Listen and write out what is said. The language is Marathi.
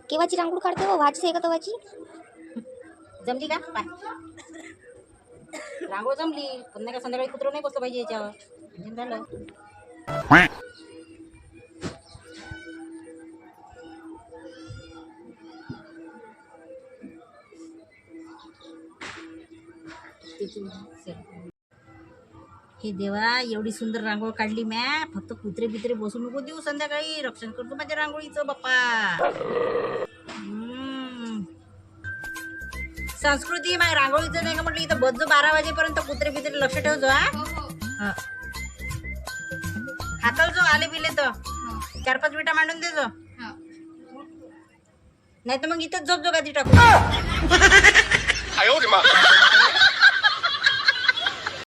केव्हाची रांगोळी काढते व व्हाची आहे का तवाची? जमली का पाय रांगोळ जमली पण नाही का संध्याकाळी कुत्र नाही बसलं पाहिजे याच्यावर म्हणजे झालं. हे देवा एवढी सुंदर रांगोळ काढली म्या फक्त कुत्रे बित्रे बसू नको देऊ संध्याकाळी रक्षण करतो माझ्या रांगोळीचं बाप्पा. संस्कृती माझ्या रांगोळीचं नाही का म्हटलं इथं बसजो 12 वाजेपर्यंत कुत्रे बित्रे लक्ष ठेवजो. हा हाकल जो आले बिले तर 4-5 विटा मांडून देजो नाही तर मग इथंच झोप जो गादी टाकू.